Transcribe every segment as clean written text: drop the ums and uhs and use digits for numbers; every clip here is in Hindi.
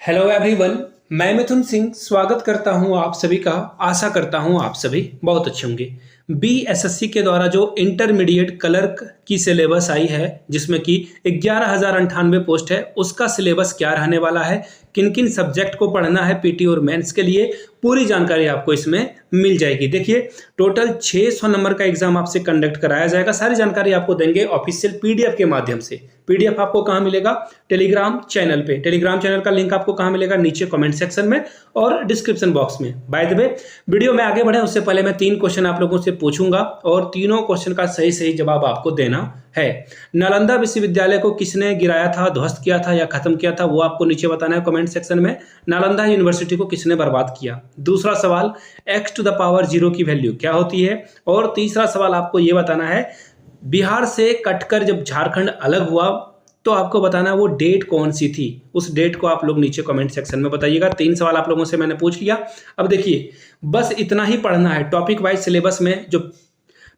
हेलो एवरीवन, मैं मिथुन सिंह स्वागत करता हूं आप सभी का। आशा करता हूं आप सभी बहुत अच्छे होंगे। बीएसएससी के द्वारा जो इंटरमीडिएट क्लर्क की सिलेबस आई है, जिसमें कि 11,098 पोस्ट है, उसका सिलेबस क्या रहने वाला है, किन किन सब्जेक्ट को पढ़ना है पीटी और मेंस के लिए, पूरी जानकारी आपको इसमें मिल जाएगी। देखिए, टोटल 600 नंबर का एग्जाम आपसे कंडक्ट कराया जाएगा। सारी जानकारी आपको देंगे ऑफिशियल पीडीएफ के माध्यम से। पीडीएफ आपको कहाँ मिलेगा? टेलीग्राम चैनल पे। टेलीग्राम चैनल का लिंक आपको कहाँ मिलेगा? नीचे कमेंट सेक्शन में और डिस्क्रिप्शन बॉक्स में। बाय द वे, वीडियो में आगे बढ़े उससे पहले मैं 3 क्वेश्चन आप लोगों से पूछूंगा और तीनों क्वेश्चन का सही सही जवाब आपको देना है। नालंदा विश्वविद्यालय को किसने गिराया था, ध्वस्त किया था या खत्म किया था, वो आपको नीचे बताना है कमेंट सेक्शन में। नालंदा यूनिवर्सिटी को किसने बर्बाद किया? दूसरा सवाल, x टू द पावर 0 की वैल्यू क्या होती है? और तीसरा सवाल आपको ये बताना है, बिहार से कटकर जब झारखंड अलग हुआ तो आपको बताना है वो डेट कौन सी थी। उस डेट को आप लोग नीचे कमेंट सेक्शन में बताइएगा। 3 सवाल आप लोगों से मैंने पूछ लिया। अब देखिए, बस इतना ही पढ़ना है। टॉपिक वाइज सिलेबस में जो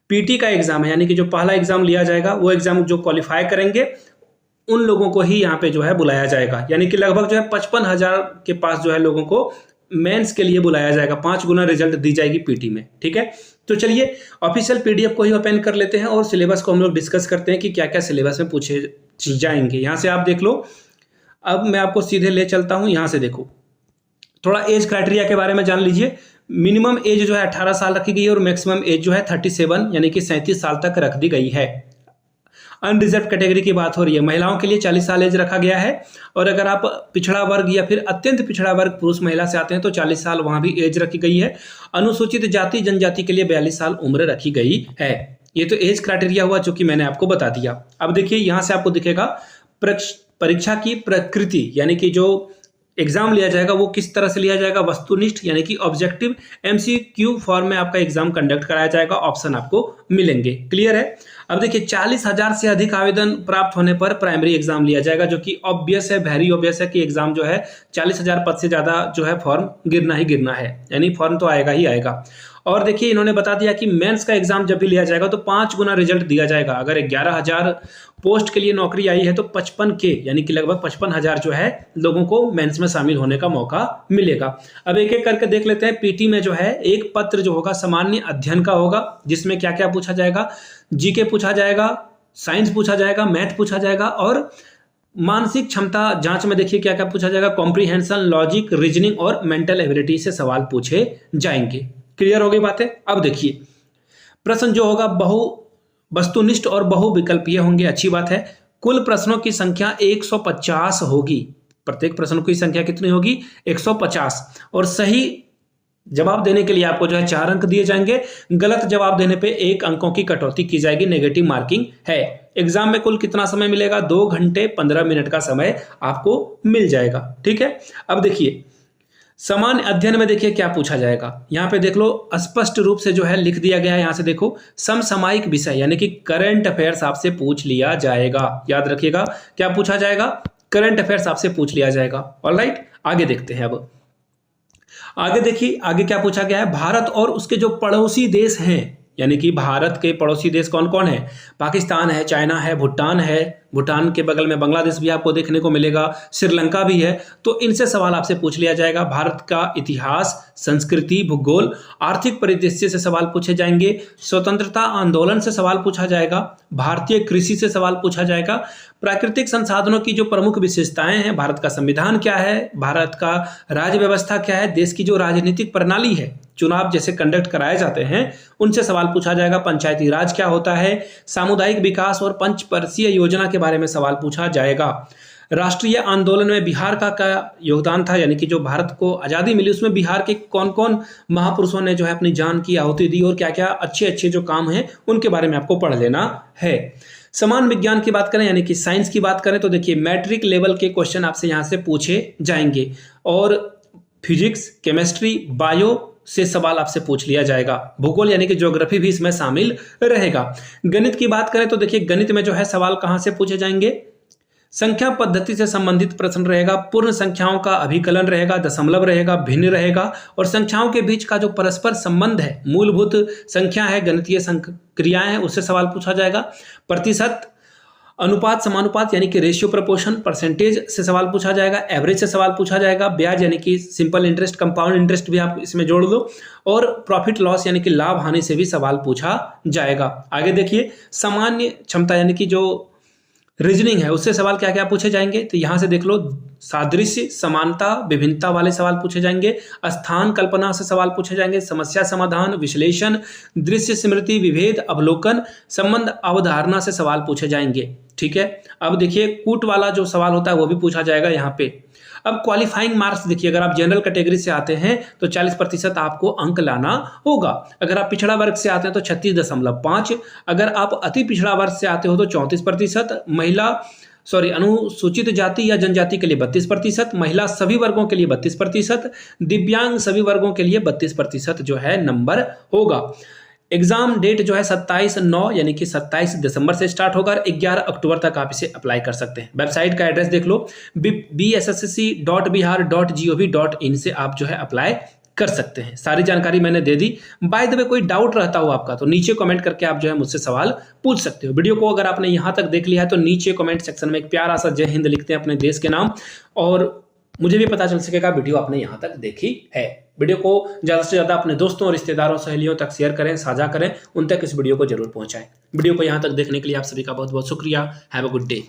पीटी का एग्जाम है, यानी कि जो पहला एग्जाम लिया जाएगा, वो एग्जाम जो क्वालिफाई करेंगे उन लोगों को ही यहाँ पे जो है बुलाया जाएगा। यानी कि लगभग जो है 55,000 के पास जो है लोगों को मेंस के लिए बुलाया जाएगा। 5 गुना रिजल्ट दी जाएगी पीटी में। ठीक है, तो चलिए ऑफिशियल पीडीएफ को ही ओपन कर लेते हैं और सिलेबस को हम लोग डिस्कस करते हैं कि क्या क्या सिलेबस में पूछे जाएंगे। यहाँ से आप देख लो। अब मैं आपको सीधे ले चलता हूँ। यहाँ से देखो, थोड़ा एज क्राइटेरिया के बारे में जान लीजिए। मिनिमम एज जो है 18 साल रखी गई है और मैक्सिमम एज जो है 37 यानी कि 37 साल तक रख दी गई है। अनरिजर्व कैटेगरी की बात हो रही है। महिलाओं के लिए 40 साल एज रखा गया है और अगर आप पिछड़ा वर्ग या फिर अत्यंत पिछड़ा वर्ग पुरुष महिला से आते हैं तो 40 साल वहां भी एज रखी गई है। अनुसूचित जाति जनजाति के लिए 42 साल उम्र रखी गई है। ये तो एज क्राइटेरिया हुआ जो कि मैंने आपको बता दिया। अब देखिए, यहां से आपको दिखेगा परीक्षा की प्रकृति, यानी कि जो एग्जाम लिया जाएगा वो किस तरह से लिया जाएगा। वस्तुनिष्ठ यानी कि ऑब्जेक्टिव एमसीक्यू फॉर्म में आपका एग्जाम कंडक्ट कराया जाएगा। ऑप्शन आपको मिलेंगे। क्लियर है? अब देखिए, 40,000 से अधिक आवेदन प्राप्त होने पर प्राइमरी एग्जाम लिया जाएगा, जो कि ऑब्वियस है, वेरी ऑब्वियस है कि एग्जाम जो है 40,000 पद से ज्यादा जो है फॉर्म गिरना ही गिरना है, यानी फॉर्म तो आएगा ही आएगा। और देखिए, इन्होंने बता दिया कि मेंस का एग्जाम जब भी लिया जाएगा तो 5 गुना रिजल्ट दिया जाएगा। अगर 11,000 पोस्ट के लिए नौकरी आई है तो 55K यानी कि लगभग 55,000 जो है लोगों को मेंस में शामिल होने का मौका मिलेगा। अब एक एक करके देख लेते हैं। पीटी में जो है एक पत्र जो होगा सामान्य अध्ययन का होगा, जिसमें क्या क्या पूछा जाएगा। जीके पूछा जाएगा, साइंस पूछा जाएगा, मैथ पूछा जाएगा और मानसिक क्षमता जांच में देखिए क्या क्या पूछा जाएगा। कॉम्प्रीहेंशन, लॉजिक, रीजनिंग और मेंटल एबिलिटी से सवाल पूछे जाएंगे। क्लियर हो गई बातें? अब देखिए, प्रश्न जो होगा बहु वस्तुनिष्ठ और बहुविकल्पीय होंगे। अच्छी बात है। कुल प्रश्नों की संख्या 150 होगी। प्रत्येक प्रश्न की संख्या कितनी होगी? 150। और सही जवाब देने के लिए आपको जो है 4 अंक दिए जाएंगे। गलत जवाब देने पे 1 अंकों की कटौती की जाएगी, नेगेटिव मार्किंग है। एग्जाम में कुल कितना समय मिलेगा? 2 घंटे 15 मिनट का समय आपको मिल जाएगा। ठीक है, अब देखिए, सामान्य अध्ययन में देखिए क्या पूछा जाएगा। यहाँ पे देख लो, स्पष्ट रूप से जो है लिख दिया गया है। यहाँ से देखो, समसामयिक विषय यानी कि करंट अफेयर्स आपसे पूछ लिया जाएगा। याद रखिएगा, क्या पूछा जाएगा? करंट अफेयर्स आपसे पूछ लिया जाएगा। ऑलराइट, आगे देखते हैं। अब आगे देखिए, आगे क्या पूछा गया है। भारत और उसके जो पड़ोसी देश हैं, यानी कि भारत के पड़ोसी देश कौन कौन है? पाकिस्तान है, चाइना है, भूटान है। भूटान के बगल में बांग्लादेश भी आपको देखने को मिलेगा, श्रीलंका भी है। तो इनसे सवाल आपसे पूछ लिया जाएगा। भारत का इतिहास, संस्कृति, भूगोल, आर्थिक परिदृश्य से सवाल पूछे जाएंगे। स्वतंत्रता आंदोलन से सवाल पूछा जाएगा। भारतीय कृषि से सवाल पूछा जाएगा। प्राकृतिक संसाधनों की जो प्रमुख विशेषताएं हैं, भारत का संविधान क्या है, भारत का राज्य व्यवस्था क्या है, देश की जो राजनीतिक प्रणाली है, चुनाव जैसे कंडक्ट कराए जाते हैं, उनसे सवाल पूछा जाएगा। पंचायती राज क्या होता है, सामुदायिक विकास और पंचवर्षीय योजना के बारे में सवाल पूछा जाएगा। राष्ट्रीय आंदोलन में बिहार का क्या योगदान था, यानी कि जो भारत को आज़ादी मिली उसमें बिहार के कौन कौन महापुरुषों ने जो है अपनी जान की आहुति दी और क्या क्या अच्छे अच्छे जो काम हैं उनके बारे में आपको पढ़ लेना है। समान विज्ञान की बात करें, यानी कि साइंस की बात करें, तो देखिए मैट्रिक लेवल के क्वेश्चन आपसे यहाँ से पूछे जाएंगे और फिजिक्स, केमिस्ट्री, बायो से सवाल आपसे पूछ लिया जाएगा। भूगोल यानी कि ज्योग्राफी भी इसमें शामिल रहेगा। गणित की बात करें तो देखिए गणित में जो है सवाल कहां से पूछे जाएंगे? संख्या पद्धति से संबंधित प्रश्न रहेगा। पूर्ण संख्याओं का अभिकलन रहेगा, दशमलव रहेगा, भिन्न रहेगा और संख्याओं के बीच का जो परस्पर संबंध है, मूलभूत संख्या है, गणितीय क्रियाएं हैं, उससे सवाल पूछा जाएगा। प्रतिशत, अनुपात समानुपात यानी कि रेशियो प्रोपोर्शन, परसेंटेज से सवाल पूछा जाएगा, एवरेज से सवाल पूछा जाएगा, ब्याज यानी कि सिंपल इंटरेस्ट, कंपाउंड इंटरेस्ट भी आप इसमें जोड़ दो, और प्रॉफिट लॉस यानी कि लाभ हानि से भी सवाल पूछा जाएगा। आगे देखिए, सामान्य क्षमता यानी कि जो रीजनिंग है उससे सवाल क्या क्या पूछे जाएंगे, तो यहां से देख लो, सादृश्य, समानता, विभिन्नता वाले सवाल पूछे जाएंगे, स्थान कल्पना से सवाल पूछे जाएंगे, समस्या समाधान, विश्लेषण, दृश्य स्मृति, विभेद, अवलोकन, संबंध, अवधारणा से सवाल पूछे जाएंगे। ठीक है, अब देखिए कूट वाला जो सवाल होता है वो भी पूछा जाएगा यहाँ पे। अब क्वालिफाइंग मार्क्स देखिए, अगर आप जनरल कैटेगरी से आते हैं तो 40% आपको अंक लाना होगा। अगर आप पिछड़ा वर्ग से आते हैं तो 36.5, अगर आप अति पिछड़ा वर्ग से आते हो तो 34%, अनुसूचित जाति या जनजाति के लिए 32%, महिला सभी वर्गों के लिए 32%, दिव्यांग सभी वर्गों के लिए 32% जो है नंबर होगा। एग्जाम डेट जो है 27/9 यानी कि 27 दिसंबर से स्टार्ट होगा और 11 अक्टूबर तक आप इसे अप्लाई कर सकते हैं। वेबसाइट का एड्रेस देख लो, bssc.bihar.gov.in से आप जो है अप्लाई कर सकते हैं। सारी जानकारी मैंने दे दी। बाय द वे, कोई डाउट रहता हो आपका तो नीचे कमेंट करके आप जो है मुझसे सवाल पूछ सकते हो। वीडियो को अगर आपने यहाँ तक देख लिया है तो नीचे कमेंट सेक्शन में एक प्यारा सा जय हिंद लिखते हैं अपने देश के नाम, और मुझे भी पता चल सकेगा वीडियो आपने यहाँ तक देखी है। वीडियो को ज़्यादा से ज़्यादा अपने दोस्तों और रिश्तेदारों सहेलियों तक शेयर करें, साझा करें, उन तक इस वीडियो को जरूर पहुंचाएं। वीडियो को यहाँ तक देखने के लिए आप सभी का बहुत बहुत शुक्रिया। Have a good day.